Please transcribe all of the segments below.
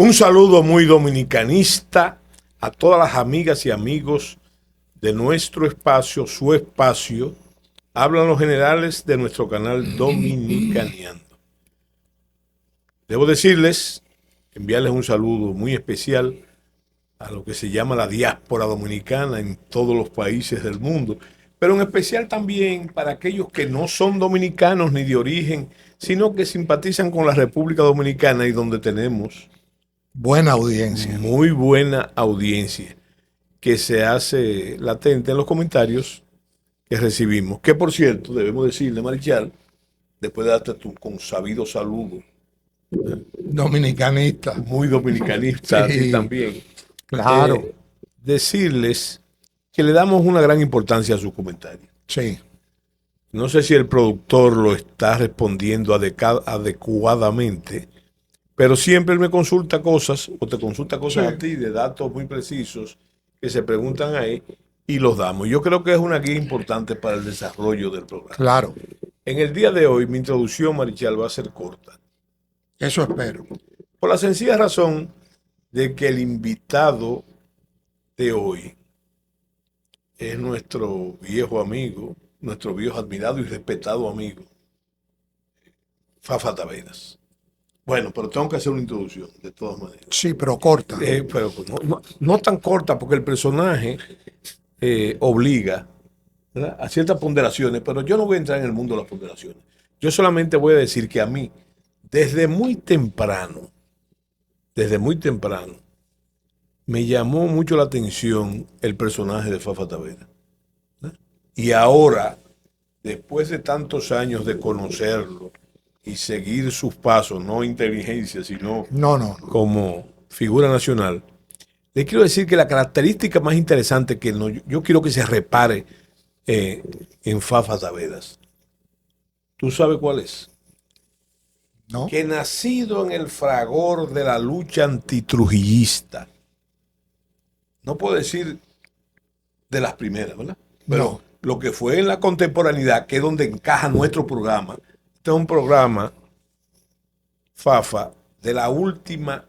Un saludo muy dominicanista a todas las amigas y amigos de nuestro espacio, su espacio. Hablan los generales de nuestro canal Dominicaneando. Debo decirles, enviarles un saludo muy especial a lo que se llama la diáspora dominicana en todos los países del mundo, pero en especial también para aquellos que no son dominicanos ni de origen, sino que simpatizan con la República Dominicana y donde tenemos Buena audiencia. muy buena audiencia que se hace latente en los comentarios que recibimos. Que por cierto, debemos decirle, Marichal, después de darte tu consabido saludo, Dominicanista. muy dominicanista, a ti Sí, también, claro. decirles que le damos una gran importancia a sus comentarios. Sí. No sé si el productor lo está respondiendo adecuadamente, pero siempre él me consulta cosas, o te consulta cosas Sí. a ti de datos muy precisos que se preguntan ahí y los damos. Yo creo que es una guía importante para el desarrollo del programa. Claro. En el día de hoy, mi introducción, Marichal, va a ser corta. Eso espero. Por la sencilla razón de que el invitado de hoy es nuestro viejo amigo, nuestro viejo admirado y respetado amigo, Fafa Taveras. Bueno, pero tengo que hacer una introducción, de todas maneras. Sí, pero corta. Pero no tan corta, porque el personaje obliga, ¿verdad?, a ciertas ponderaciones, pero yo no voy a entrar en el mundo de las ponderaciones. Yo solamente voy a decir que a mí, desde muy temprano, me llamó mucho la atención el personaje de Fafa Taveras. Y ahora, después de tantos años de conocerlo y seguir sus pasos, no inteligencia, sino No. como figura nacional, le quiero decir que la característica más interesante que yo quiero que se repare en Fafa Taveras, ¿tú sabes cuál es? No. Que nacido en el fragor de la lucha antitrujillista, no puedo decir de las primeras, ¿verdad? Pero No. lo que fue en la contemporaneidad, que es donde encaja nuestro programa. Este es un programa, Fafa, de la última,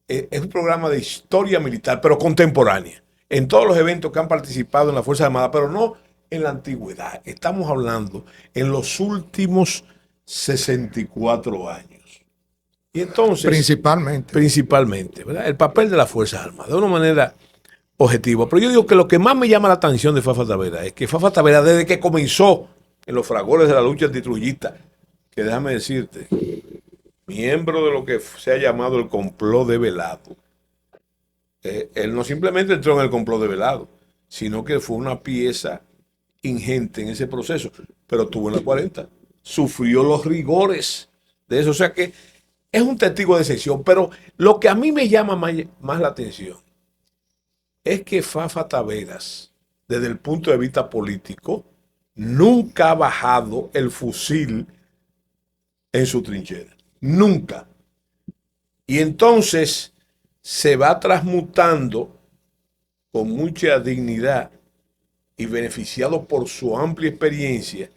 es un programa de historia militar, pero contemporánea. En todos los eventos que han participado en la Fuerza Armada, pero no en la antigüedad. Estamos hablando en los últimos 64 años. Y entonces, principalmente, ¿verdad?, el papel de las Fuerzas Armadas, de una manera objetiva. Pero yo digo que lo que más me llama la atención de Fafa Taveras es que Fafa Taveras, desde que comenzó en los fragores de la lucha antitrujillista, que déjame decirte, miembro de lo que se ha llamado el complot de Velado, él no simplemente entró en el complot de Velado, sino que fue una pieza ingente en ese proceso, pero tuvo en la 40, sufrió los rigores de eso, o sea que es un testigo de excepción. Pero lo que a mí me llama más la atención es que Fafa Taveras, desde el punto de vista político, nunca ha bajado el fusil en su trinchera. Nunca. Y entonces se va transmutando con mucha dignidad y beneficiado por su amplia experiencia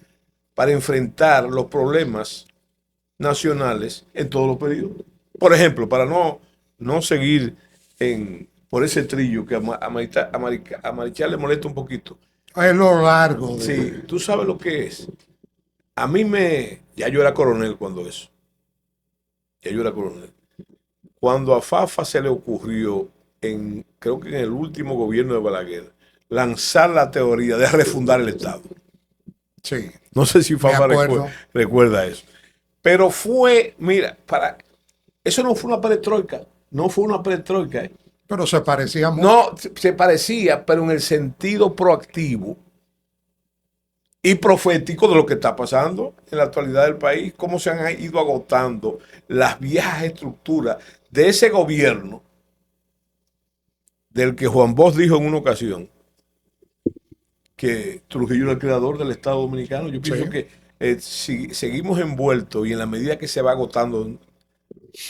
para enfrentar los problemas nacionales en todos los periodos. Por ejemplo, para no seguir por ese trillo que a Marichal le molesta un poquito. Es lo largo. Sí, tú sabes lo que es. A mí ya yo era coronel cuando eso. Ya yo era coronel. Cuando a Fafa se le ocurrió, creo que en el último gobierno de Balaguer, lanzar la teoría de refundar el Estado. Sí. No sé si Fafa recuerda eso. Pero mira, eso no fue una perestroika. No fue una perestroika. Pero se parecía mucho. No, se parecía, pero en el sentido proactivo y profético de lo que está pasando en la actualidad del país, cómo se han ido agotando las viejas estructuras de ese gobierno del que Juan Bosch dijo en una ocasión que Trujillo era el creador del Estado Dominicano. Yo pienso que si seguimos envueltos, y en la medida que se va agotando,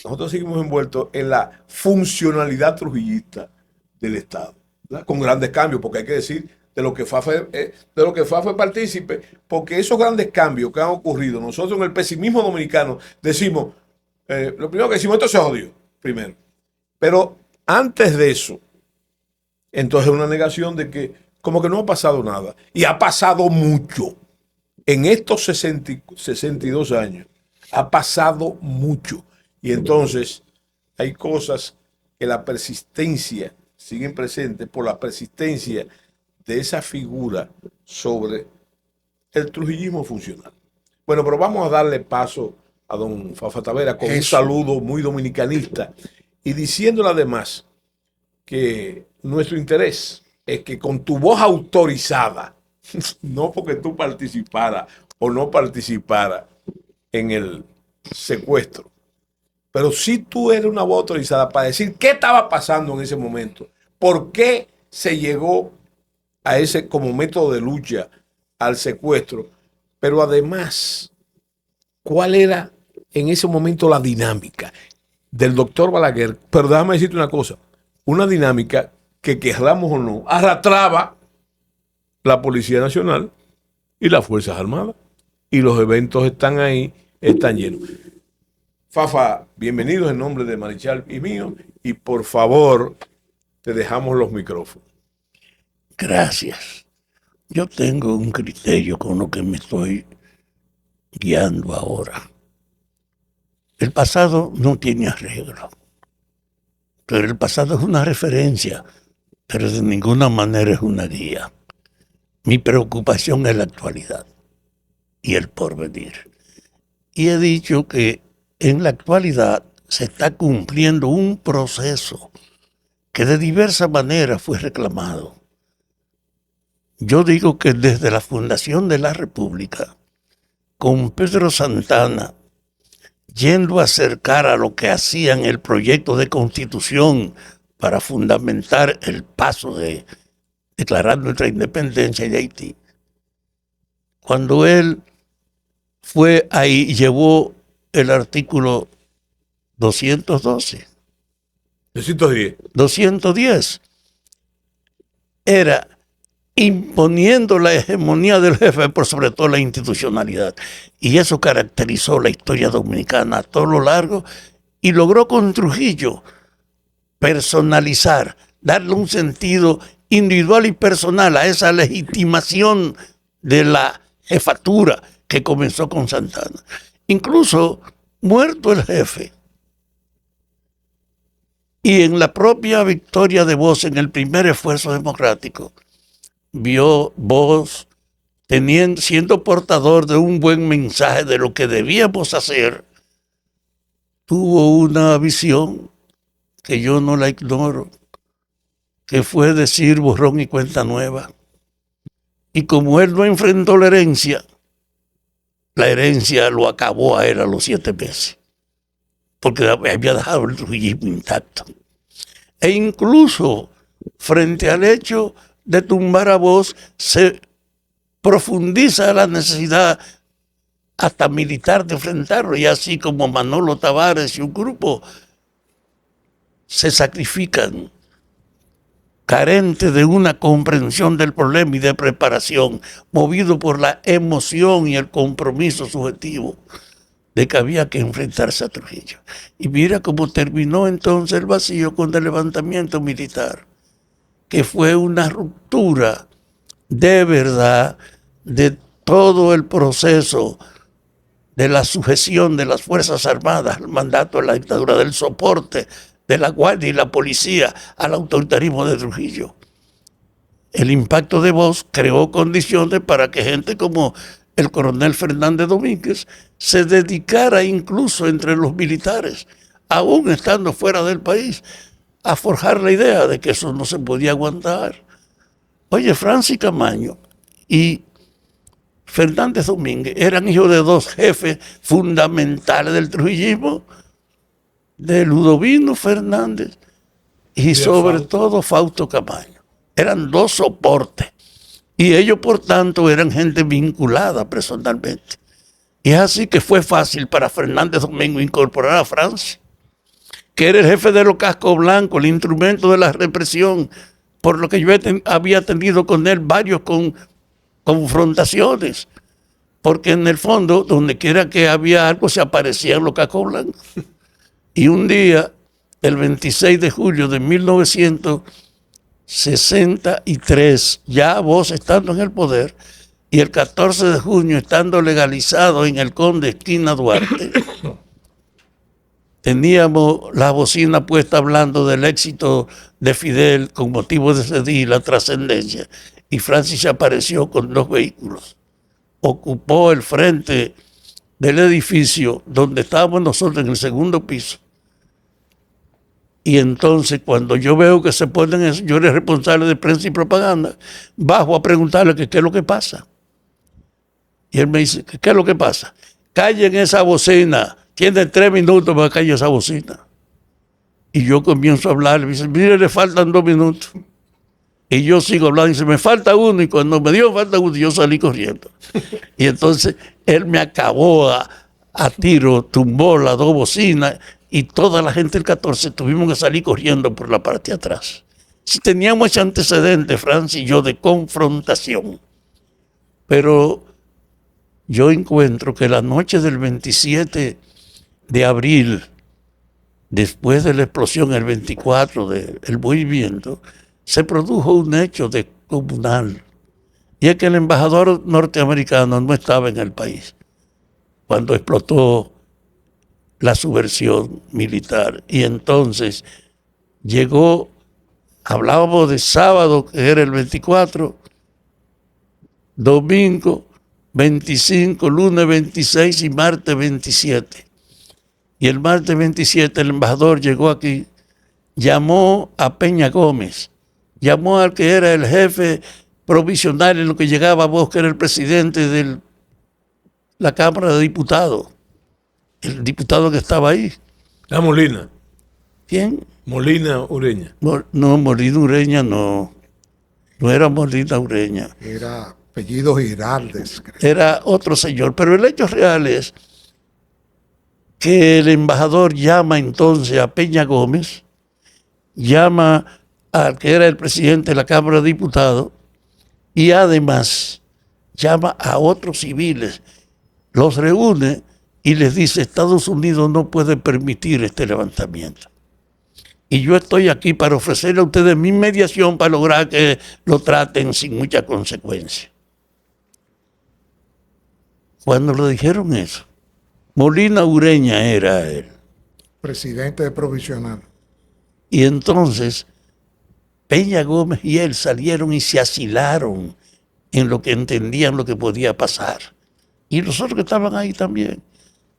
nosotros seguimos envueltos en la funcionalidad trujillista del Estado, ¿verdad?, con grandes cambios, porque hay que decir de lo que Fafa es partícipe, porque esos grandes cambios que han ocurrido, nosotros en el pesimismo dominicano decimos, lo primero que decimos, esto se jodió, primero. Pero antes de eso, entonces una negación de que como que no ha pasado nada. Y ha pasado mucho. En estos 62 años ha pasado mucho. Y entonces hay cosas que la persistencia siguen presentes por la persistencia de esa figura sobre el trujillismo funcional. Bueno, pero vamos a darle paso a don Fafa Tavera con un saludo muy dominicanista y diciéndole además que nuestro interés es que con tu voz autorizada, no porque tú participaras o no participaras en el secuestro, pero si tú eres una voz autorizada para decir qué estaba pasando en ese momento, por qué se llegó a ese como método de lucha al secuestro, pero además, ¿cuál era en ese momento la dinámica del doctor Balaguer? Pero déjame decirte una cosa, una dinámica que querramos o no, arrastraba la Policía Nacional y las Fuerzas Armadas. Y los eventos están ahí, están llenos. Fafa, bienvenidos en nombre de Marichal y mío, y por favor, te dejamos los micrófonos. Gracias. Yo tengo un criterio con lo que me estoy guiando ahora. El pasado no tiene arreglo, pero el pasado es una referencia, pero de ninguna manera es una guía. Mi preocupación es la actualidad y el porvenir. Y he dicho que en la actualidad se está cumpliendo un proceso que de diversas maneras fue reclamado. Yo digo que desde la fundación de la República, con Pedro Santana, yendo a acercar a lo que hacían el proyecto de constitución para fundamentar el paso de declarar nuestra independencia de Haití, cuando él fue ahí y llevó el artículo 210, era imponiendo la hegemonía del jefe por sobre todo la institucionalidad. Y eso caracterizó la historia dominicana a todo lo largo y logró con Trujillo personalizar, darle un sentido individual y personal a esa legitimación de la jefatura que comenzó con Santana. Incluso muerto el jefe, y en la propia victoria de Bosch en el primer esfuerzo democrático, vio Bosch siendo portador de un buen mensaje de lo que debíamos hacer, tuvo una visión que yo no la ignoro, que fue decir borrón y cuenta nueva. Y como él no enfrentó la herencia lo acabó a él a los 7 meses, porque había dejado el trujillismo intacto. E incluso frente al hecho de tumbar a Bosch, se profundiza la necesidad hasta militar de enfrentarlo, y así como Manolo Tavares y un grupo se sacrifican carente de una comprensión del problema y de preparación, movido por la emoción y el compromiso subjetivo de que había que enfrentarse a Trujillo. Y mira cómo terminó entonces el vacío con el levantamiento militar, que fue una ruptura de verdad de todo el proceso de la sujeción de las Fuerzas Armadas al mandato de la dictadura, del soporte de la Guardia y la Policía al autoritarismo de Trujillo. El impacto de Bosch creó condiciones para que gente como el coronel Fernández Domínguez se dedicara incluso entre los militares, aún estando fuera del país, a forjar la idea de que eso no se podía aguantar. Oye, Francis Camaño y Fernández Domínguez eran hijos de 2 jefes fundamentales del trujillismo, de Ludovino Fernández y sobre todo Fausto Camaño. Eran 2 soportes. Y ellos, por tanto, eran gente vinculada personalmente. Y es así que fue fácil para Fernández Domingo incorporar a Francia, que era el jefe de los cascos blancos, el instrumento de la represión, por lo que yo había tenido con él varios confrontaciones, porque en el fondo, donde quiera que había algo, se aparecían los cascos blancos. Y un día el 26 de julio de 1963, ya vos estando en el poder, y el 14 de junio estando legalizado en el Conde esquina Duarte, teníamos la bocina puesta hablando del éxito de Fidel con motivo de ese día y la trascendencia, y Francis apareció con 2 vehículos. Ocupó el frente del edificio donde estábamos nosotros en el segundo piso. Y entonces cuando yo veo que se ponen eso, yo era responsable de prensa y propaganda, bajo a preguntarle qué es lo que pasa. Y él me dice, ¿qué es lo que pasa? Callen esa bocina, tienen 3 minutos para callar esa bocina. Y yo comienzo a hablar, me dice, mire, le faltan 2 minutos. Y yo sigo hablando, y dice, me falta 1, y cuando me dio falta 1, yo salí corriendo. Y entonces él me acabó a tiro, tumbó las 2 bocinas, y toda la gente del 14 tuvimos que salir corriendo por la parte de atrás. Si teníamos ese antecedente, Francis y yo, de confrontación. Pero yo encuentro que la noche del 27 de abril, después de la explosión, el 24 del movimiento, se produjo un hecho descomunal. Y es que el embajador norteamericano no estaba en el país cuando explotó la subversión militar. Y entonces llegó, hablábamos de sábado, que era el 24, domingo 25, lunes 26 y martes 27. Y el martes 27 el embajador llegó aquí, llamó a Peña Gómez, llamó al que era el jefe provisional en lo que llegaba vos, que era el presidente de la Cámara de Diputados, el diputado que estaba ahí. La Molina. ¿Quién? Molina Ureña. No, Molina Ureña no. No era Molina Ureña. Era apellido Giraldes, creo. Era otro señor. Pero el hecho real es que el embajador llama entonces a Peña Gómez, llama al que era el presidente de la Cámara de Diputados y además llama a otros civiles, los reúne y les dice, Estados Unidos no puede permitir este levantamiento. Y yo estoy aquí para ofrecerle a ustedes mi mediación para lograr que lo traten sin mucha consecuencia. Cuando le dijeron eso, Molina Ureña era él. Presidente de provisional. Y entonces Peña Gómez y él salieron y se asilaron en lo que entendían lo que podía pasar. Y los otros que estaban ahí también.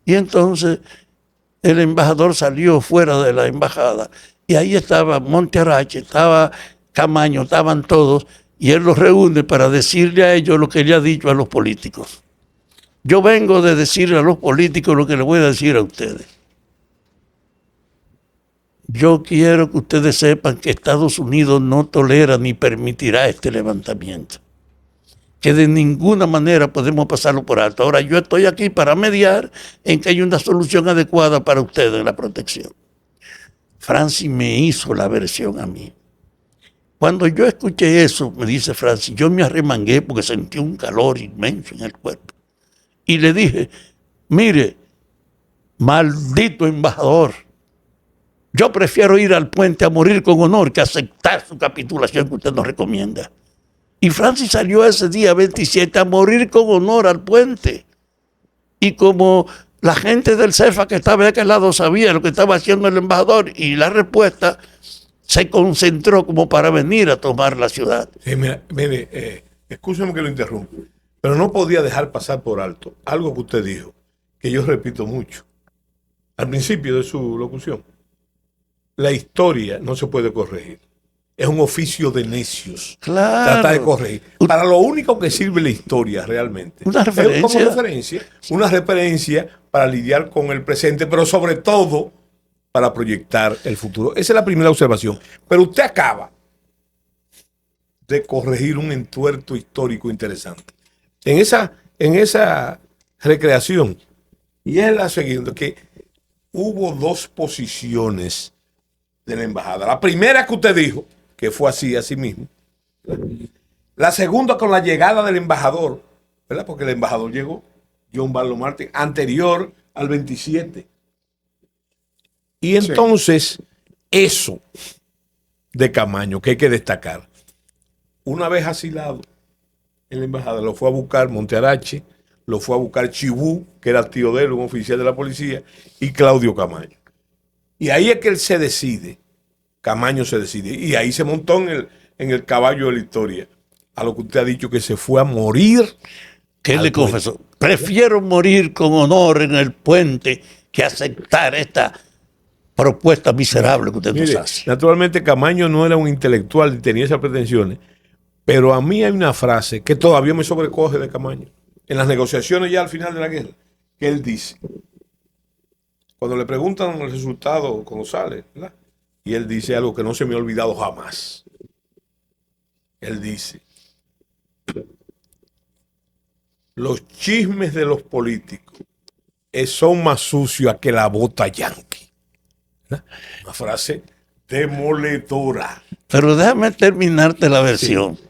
Y entonces el embajador salió fuera de la embajada y ahí estaba Montearache, estaba Camaño, estaban todos, y él los reúne para decirle a ellos lo que le ha dicho a los políticos. Yo vengo de decirle a los políticos lo que les voy a decir a ustedes. Yo quiero que ustedes sepan que Estados Unidos no tolera ni permitirá este levantamiento, que de ninguna manera podemos pasarlo por alto. Ahora yo estoy aquí para mediar en que hay una solución adecuada para ustedes en la protección. Francis me hizo la versión a mí. Cuando yo escuché eso, me dice Francis, yo me arremangué porque sentí un calor inmenso en el cuerpo. Y le dije, mire, maldito embajador, yo prefiero ir al puente a morir con honor que aceptar su capitulación que usted nos recomienda. Y Francis salió ese día 27 a morir con honor al puente. Y como la gente del CEFA que estaba de aquel lado sabía lo que estaba haciendo el embajador y la respuesta, se concentró como para venir a tomar la ciudad. Mire, escúcheme que lo interrumpa, pero no podía dejar pasar por alto algo que usted dijo, que yo repito mucho, al principio de su locución. La historia no se puede corregir. Es un oficio de necios. Claro. Tratar de corregir. Para lo único que sirve la historia realmente. Una referencia. Es como una referencia para lidiar con el presente, pero sobre todo para proyectar el futuro. Esa es la primera observación. Pero usted acaba de corregir un entuerto histórico interesante. En esa recreación, y es la siguiente, que hubo 2 posiciones de la embajada. La primera que usted dijo, que fue así mismo. La segunda con la llegada del embajador, ¿verdad? Porque el embajador llegó, John Barlow Martin, anterior al 27. Y entonces eso de Camaño que hay que destacar. Una vez asilado en la embajada, lo fue a buscar Montearache, lo fue a buscar Chibú, que era tío de él, un oficial de la policía, y Claudio Camaño. Y ahí es que él se decide, Camaño se decide, y ahí se montó en el caballo de la historia, a lo que usted ha dicho, que se fue a morir. ¿Qué le confesó? Prefiero morir con honor en el puente que aceptar esta propuesta miserable que usted nos hace. Naturalmente Camaño no era un intelectual ni tenía esas pretensiones, pero a mí hay una frase que todavía me sobrecoge de Camaño, en las negociaciones ya al final de la guerra, que él dice, cuando le preguntan el resultado cuando sale, ¿verdad? Y él dice algo que no se me ha olvidado jamás. Él dice: los chismes de los políticos son más sucios que la bota yanqui. ¿Verdad? Una frase demoledora. Pero déjame terminarte la versión. Sí.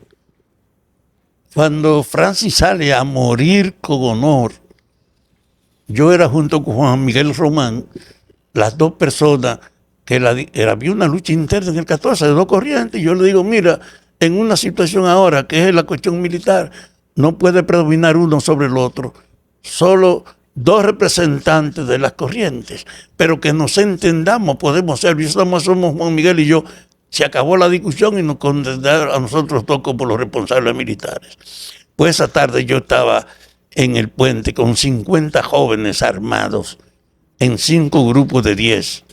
Cuando Francis sale a morir con honor, yo era junto con Juan Miguel Román, las dos personas que había una lucha interna en el 14 de dos corrientes. Y yo le digo, mira, en una situación ahora que es la cuestión militar, no puede predominar uno sobre el otro. Solo dos representantes de las corrientes, pero que nos entendamos, podemos ser. Somos Juan Miguel y yo. Se acabó la discusión y nos condenaron a nosotros dos como los responsables militares. Pues esa tarde yo estaba en el puente con 50 jóvenes armados en 5 grupos de 10.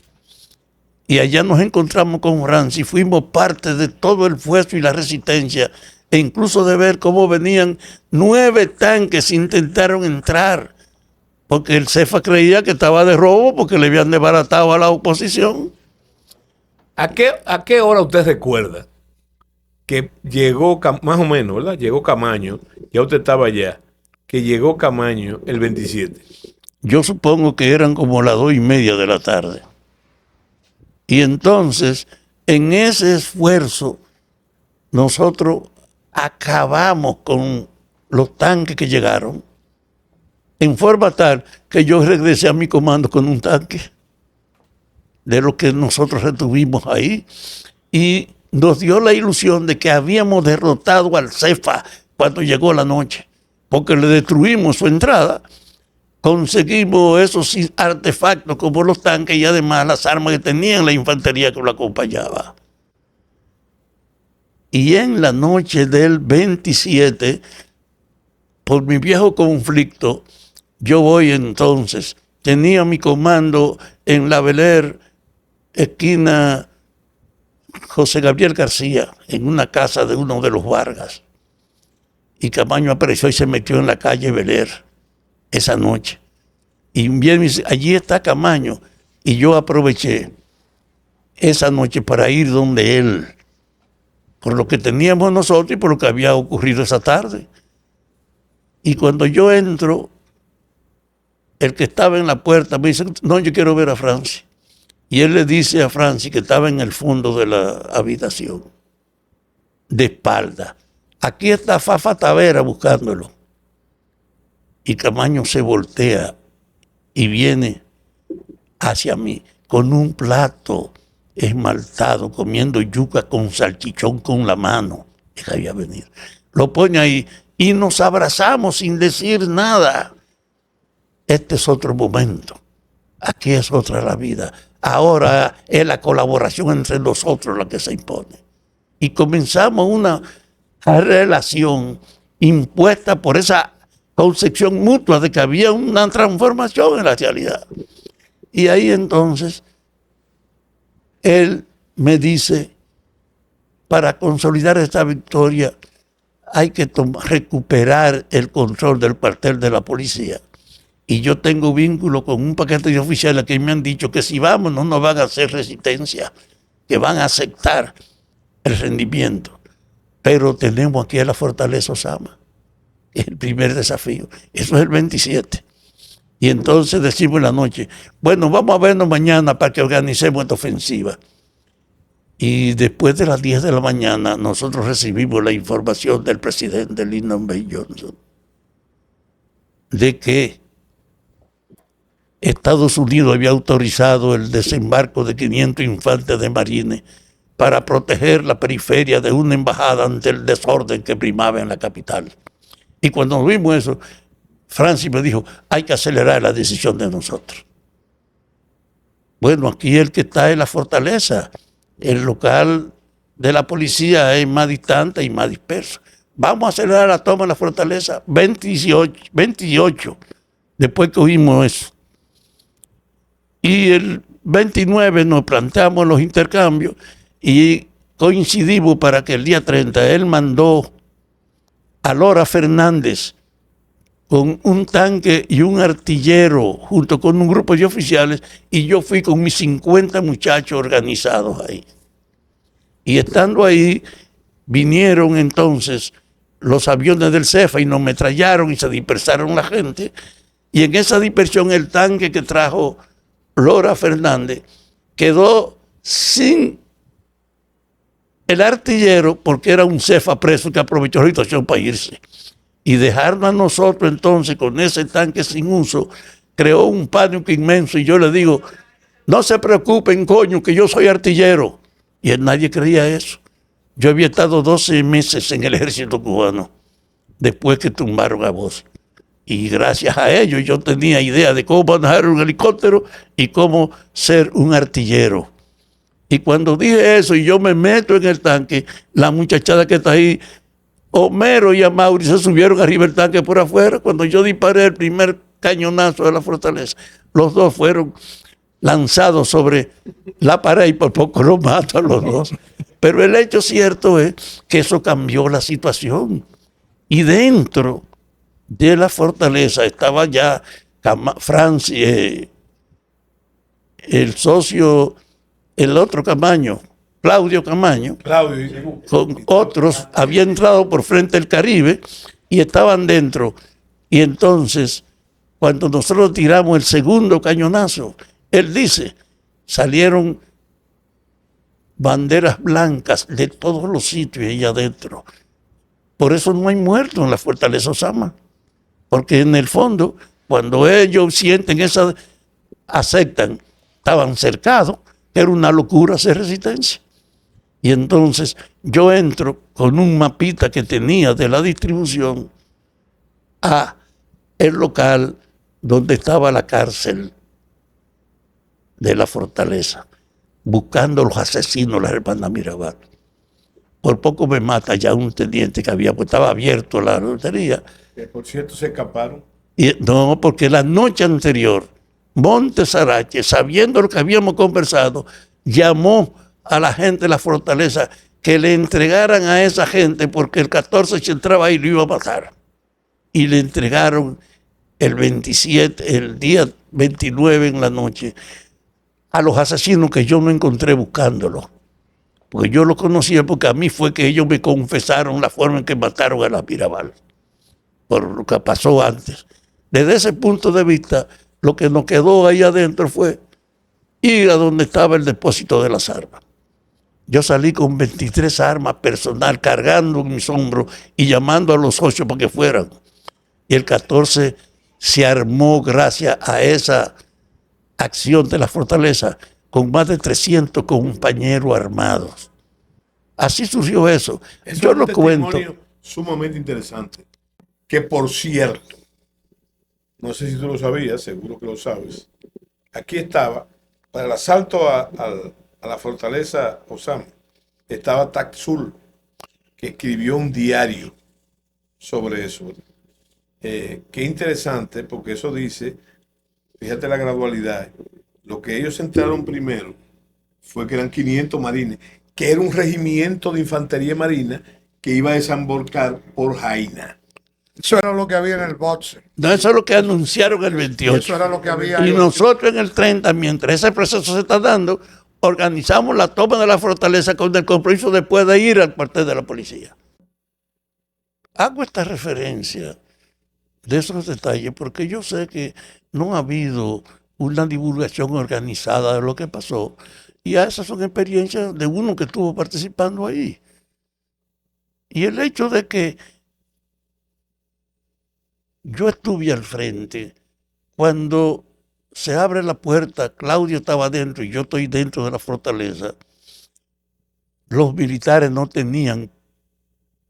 Y allá nos encontramos con Francis, fuimos parte de todo el esfuerzo y la resistencia, e incluso de ver cómo venían 9 tanques, intentaron entrar, porque el Cefa creía que estaba de robo porque le habían desbaratado a la oposición. ¿A qué hora usted recuerda que llegó, más o menos, ¿verdad? Llegó Camaño, ya usted estaba allá, que llegó Camaño el 27. Yo supongo que eran como las 2:30 de la tarde. Y entonces, en ese esfuerzo, nosotros acabamos con los tanques que llegaron, en forma tal que yo regresé a mi comando con un tanque de lo que nosotros retuvimos ahí, y nos dio la ilusión de que habíamos derrotado al Cefa cuando llegó la noche, porque le destruimos su entrada, conseguimos esos artefactos como los tanques y además las armas que tenían la infantería que lo acompañaba. Y en la noche del 27, por mi viejo conflicto, yo voy entonces, tenía mi comando en La Beler, esquina José Gabriel García, en una casa de uno de los Vargas. Y Camaño apareció y se metió en la calle Beler esa noche. Y bien me dice, allí está Camaño. Y yo aproveché esa noche para ir donde él, por lo que teníamos nosotros y por lo que había ocurrido esa tarde. Y cuando yo entro, el que estaba en la puerta me dice, no, yo quiero ver a Francis. Y él le dice a Francis, que estaba en el fondo de la habitación, de espalda, aquí está Fafa Tavera buscándolo. Y Camaño se voltea y viene hacia mí con un plato esmaltado, comiendo yuca con salchichón con la mano. Él había venido. Lo pone ahí y nos abrazamos sin decir nada. Este es otro momento. Aquí es otra la vida. Ahora es la colaboración entre nosotros la que se impone. Y comenzamos una relación impuesta por esa concepción mutua de que había una transformación en la realidad. Y ahí entonces él me dice, para consolidar esta victoria hay que recuperar el control del cuartel de la policía. Y yo tengo vínculo con un paquete de oficiales que me han dicho que si vamos no nos van a hacer resistencia, que van a aceptar el rendimiento. Pero tenemos aquí a la Fortaleza Osama, es el primer desafío. Eso es el 27. Y entonces decimos en la noche, bueno, vamos a vernos mañana para que organicemos esta ofensiva. Y después de las 10 de la mañana nosotros recibimos la información del presidente Lyndon B. Johnson de que Estados Unidos había autorizado el desembarco de 500 infantes de marines para proteger la periferia de una embajada ante el desorden que primaba en la capital. Y cuando vimos eso, Francis me dijo, hay que acelerar la decisión de nosotros. Bueno, aquí el que está es la fortaleza. El local de la policía es más distante y más disperso. Vamos a acelerar la toma de la fortaleza 28, después que oímos eso. Y el 29 nos planteamos los intercambios y coincidimos para que el día 30 él mandó a Lora Fernández con un tanque y un artillero junto con un grupo de oficiales, y yo fui con mis 50 muchachos organizados ahí. Y estando ahí, vinieron entonces los aviones del CEFA y nos metrallaron y se dispersaron la gente, y en esa dispersión el tanque que trajo Lora Fernández quedó sin el artillero porque era un CEFA preso que aprovechó la situación para irse. Y dejarnos a nosotros entonces con ese tanque sin uso creó un pánico inmenso, y yo le digo, no se preocupen, coño, que yo soy artillero. Y nadie creía eso. Yo había estado 12 meses en el ejército cubano después que tumbaron a Bosch. Y gracias a ellos yo tenía idea de cómo manejar un helicóptero y cómo ser un artillero. Y cuando dije eso y yo me meto en el tanque, la muchachada que está ahí, Homero y Amaury, se subieron arriba del tanque por afuera. Cuando yo disparé el primer cañonazo de la fortaleza, los dos fueron lanzados sobre la pared y por poco los mato a los dos. Pero el hecho cierto es que eso cambió la situación. Y dentro de la fortaleza estaba ya Francis, el socio, el otro Camaño, Claudio Camaño, con otros, había entrado por Frente del Caribe y estaban dentro. Y entonces, cuando nosotros tiramos el segundo cañonazo, él dice, salieron banderas blancas de todos los sitios allá adentro. Por eso no hay muertos en la fortaleza Osama. Porque en el fondo, cuando ellos sienten esa, aceptan, estaban cercados, era una locura hacer resistencia. Y entonces yo entro con un mapita que tenía de la distribución a el local donde estaba la cárcel de la fortaleza, buscando los asesinos de la hermana Mirabal. Por poco me mata ya un teniente que había, pues estaba abierto la lotería. Que por cierto se escaparon. Y, no, porque la noche anterior, Montes Arache, sabiendo lo que habíamos conversado, llamó a la gente de la fortaleza que le entregaran a esa gente porque el 14 se entraba ahí y lo iba a matar. Y le entregaron el 27, el día 29 en la noche, a los asesinos que yo no encontré buscándolos. Porque yo los conocía porque a mí fue que ellos me confesaron la forma en que mataron a la Mirabal, por lo que pasó antes. Desde ese punto de vista, lo que nos quedó ahí adentro fue ir a donde estaba el depósito de las armas. Yo salí con 23 armas personal, cargando en mis hombros y llamando a los 8 para que fueran. Y el 14 se armó gracias a esa acción de la fortaleza con más de 300 compañeros armados. Así surgió eso. Yo lo cuento. Sumamente interesante. Que por cierto, no sé si tú lo sabías, seguro que lo sabes, aquí estaba, para el asalto a la fortaleza Osama, estaba Taxul, que escribió un diario sobre eso. Qué interesante, porque eso dice, fíjate la gradualidad, lo que ellos entraron primero fue que eran 500 marines, que era un regimiento de infantería marina que iba a desembarcar por Jaina. Eso era lo que había en el boxe. No, eso es lo que anunciaron el 28. Eso era lo que había. Y nosotros en el 30, mientras ese proceso se está dando, organizamos la toma de la fortaleza con el compromiso después de ir al cuartel de la policía. Hago esta referencia de esos detalles porque yo sé que no ha habido una divulgación organizada de lo que pasó, y esas son experiencias de uno que estuvo participando ahí. Y el hecho de que yo estuve al frente cuando se abre la puerta, Claudio estaba dentro y yo estoy dentro de la fortaleza, los militares no tenían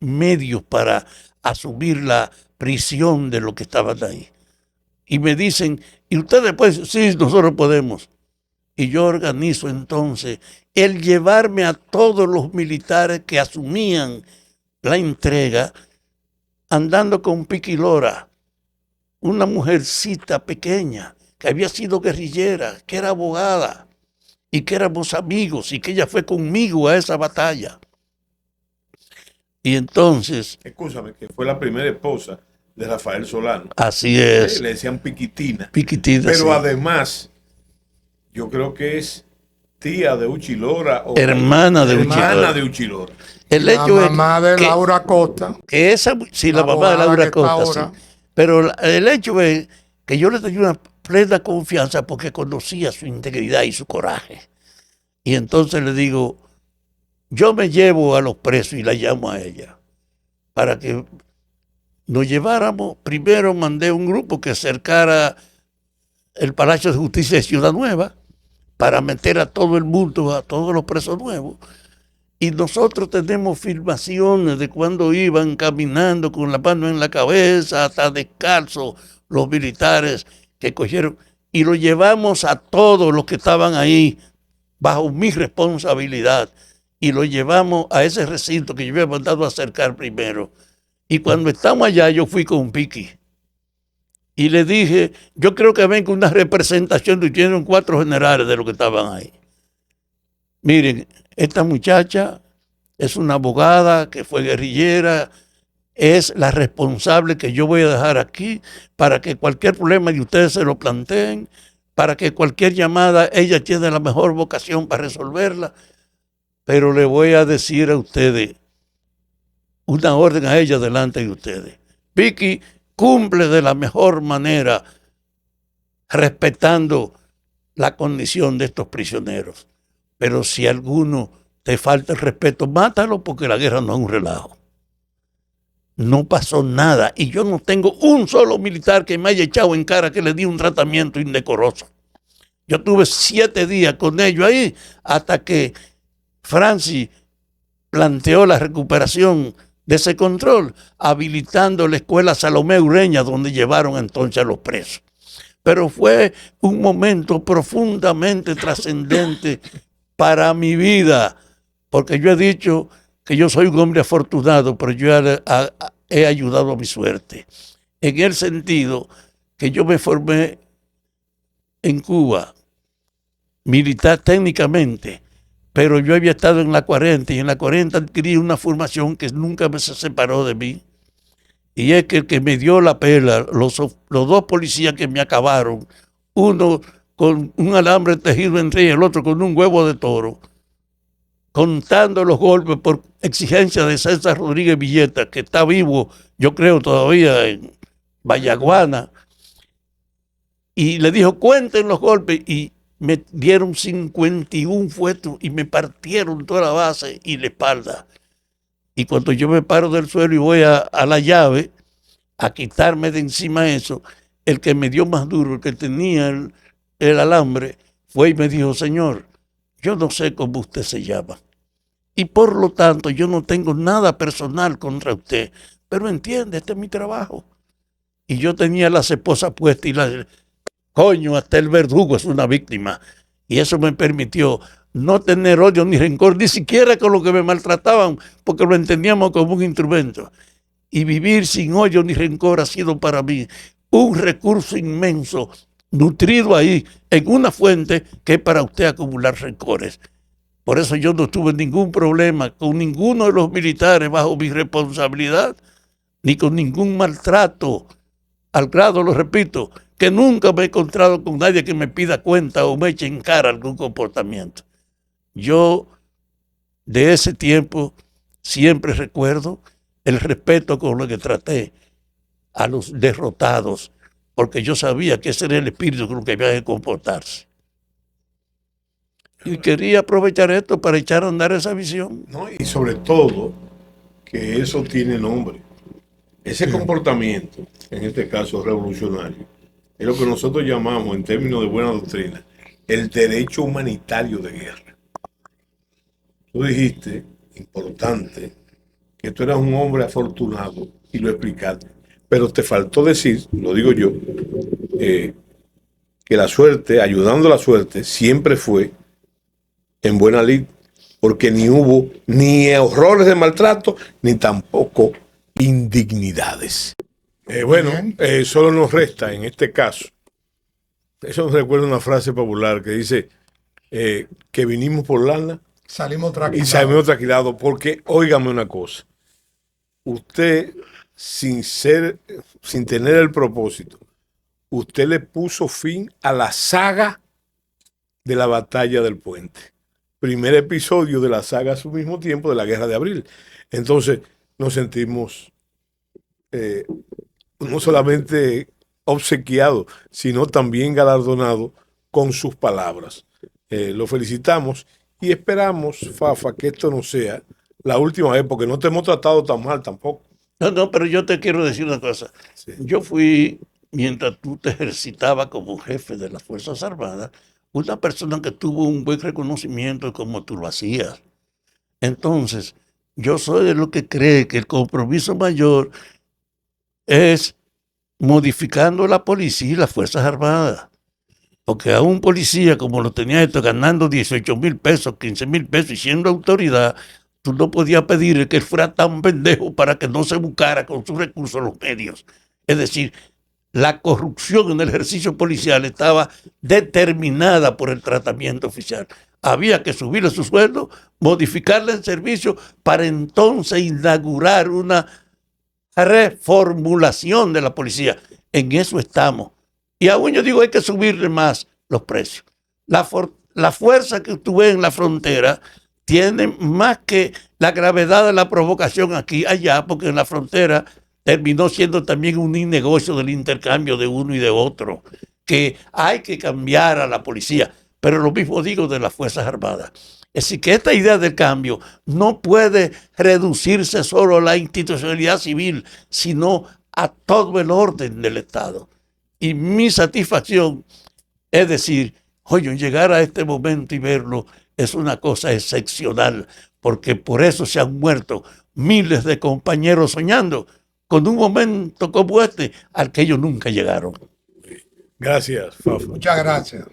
medios para asumir la prisión de los que estaban ahí. Y me dicen, ¿y ustedes pueden? Sí, nosotros podemos. Y yo organizo entonces el llevarme a todos los militares que asumían la entrega, andando con Piqui Lora, una mujercita pequeña que había sido guerrillera, que era abogada y que éramos amigos y que ella fue conmigo a esa batalla. Y entonces... Escúchame, que fue la primera esposa de Rafael Solano. Así es. Le decían Piquitina. Piquitina, pero sí. Además, yo creo que es tía de Uchi Lora. O hermana de Uchi Lora. Hermana de Uchi Lora. El La hecho mamá es de que, Laura Costa. que esa, sí, la mamá de Laura Costa, sí. Pero el hecho es que yo le tenía una plena confianza porque conocía su integridad y su coraje. Y entonces le digo, yo me llevo a los presos y la llamo a ella para que nos lleváramos. Primero mandé un grupo que cercara el Palacio de Justicia de Ciudad Nueva para meter a todo el mundo, a todos los presos nuevos. Y nosotros tenemos filmaciones de cuando iban caminando con la mano en la cabeza, hasta descalzos, los militares que cogieron. Y lo llevamos a todos los que estaban ahí bajo mi responsabilidad. Y lo llevamos a ese recinto que yo había mandado a acercar primero. Y cuando estamos allá, yo fui con Piqui. Y le dije, yo creo que ven con una representación, y tienen 4 generales de los que estaban ahí. Miren, esta muchacha es una abogada que fue guerrillera, es la responsable que yo voy a dejar aquí para que cualquier problema de ustedes se lo planteen, para que cualquier llamada, ella tiene la mejor vocación para resolverla. Pero le voy a decir a ustedes una orden a ella delante de ustedes. Piqui cumple de la mejor manera, respetando la condición de estos prisioneros. Pero si alguno te falta el respeto, mátalo, porque la guerra no es un relajo. No pasó nada y yo no tengo un solo militar que me haya echado en cara que le di un tratamiento indecoroso. Yo tuve 7 días con ellos ahí hasta que Francis planteó la recuperación de ese control, habilitando la escuela Salomé Ureña, donde llevaron entonces a los presos. Pero fue un momento profundamente trascendente para mi vida, porque yo he dicho que yo soy un hombre afortunado, pero yo he ayudado a mi suerte, en el sentido que yo me formé en Cuba, militar técnicamente, pero yo había estado en la 40 y en la 40 adquirí una formación que nunca me se separó de mí, y es que el que me dio la pela, los 2 policías que me acabaron, uno con un alambre tejido entre ellos, el otro con un huevo de toro, contando los golpes por exigencia de César Rodríguez Villeta, que está vivo, yo creo todavía en Vallaguana, y le dijo, cuenten los golpes, y me dieron 51 fuetos y me partieron toda la base y la espalda. Y cuando yo me paro del suelo y voy a la llave a quitarme de encima eso, el que me dio más duro, el que tenía el alambre, fue y me dijo, señor, yo no sé cómo usted se llama y por lo tanto yo no tengo nada personal contra usted, pero entiende, este es mi trabajo. Y yo tenía las esposas puestas y coño, hasta el verdugo es una víctima. Y eso me permitió no tener odio ni rencor, ni siquiera con lo que me maltrataban, porque lo entendíamos como un instrumento. Y vivir sin odio ni rencor ha sido para mí un recurso inmenso, nutrido ahí en una fuente que es para usted acumular rencores. Por eso yo no tuve ningún problema con ninguno de los militares bajo mi responsabilidad, ni con ningún maltrato, al grado, lo repito, que nunca me he encontrado con nadie que me pida cuenta o me eche en cara algún comportamiento. Yo de ese tiempo siempre recuerdo el respeto con lo que traté a los derrotados, porque yo sabía que ese era el espíritu con el que había que comportarse. Y quería aprovechar esto para echar a andar esa visión. No, y sobre todo, que eso tiene nombre. Ese comportamiento, en este caso revolucionario, es lo que nosotros llamamos, en términos de buena doctrina, el derecho humanitario de guerra. Tú dijiste, importante, que tú eras un hombre afortunado y lo explicaste, pero te faltó decir, lo digo yo, que la suerte, ayudando a la suerte, siempre fue en buena lid, porque ni hubo ni horrores de maltrato, ni tampoco indignidades. Solo nos resta en este caso, eso nos recuerda una frase popular que dice que vinimos por lana Salimos y tranquilos. salimos tranquilados, porque, óigame una cosa, usted, sin tener el propósito, usted le puso fin a la saga de la batalla del puente. Primer episodio de la saga a su mismo tiempo de la Guerra de Abril. Entonces nos sentimos no solamente obsequiados, sino también galardonados con sus palabras. Lo felicitamos y esperamos, Fafa, que esto no sea la última vez, porque no te hemos tratado tan mal tampoco. No, pero yo te quiero decir una cosa. Sí. Yo fui, mientras tú te ejercitabas como jefe de las Fuerzas Armadas, una persona que tuvo un buen reconocimiento de cómo tú lo hacías. Entonces, yo soy de lo que cree que el compromiso mayor es modificando la policía y las Fuerzas Armadas. Porque a un policía, como lo tenía esto, ganando 18,000 pesos, 15,000 pesos y siendo autoridad, tú no podías pedirle que él fuera tan pendejo para que no se buscara con sus recursos los medios. Es decir, la corrupción en el ejercicio policial estaba determinada por el tratamiento oficial. Había que subirle su sueldo, modificarle el servicio para entonces inaugurar una reformulación de la policía. En eso estamos. Y aún yo digo, hay que subirle más los precios. La fuerza que tú ves en la frontera tiene más que la gravedad de la provocación aquí, allá, porque en la frontera terminó siendo también un negocio del intercambio de uno y de otro, que hay que cambiar a la policía. Pero lo mismo digo de las Fuerzas Armadas. Es decir, que esta idea del cambio no puede reducirse solo a la institucionalidad civil, sino a todo el orden del Estado. Y mi satisfacción es decir, oye, llegar a este momento y verlo es una cosa excepcional, porque por eso se han muerto miles de compañeros soñando con un momento como este al que ellos nunca llegaron. Gracias, Fafa. Muchas gracias.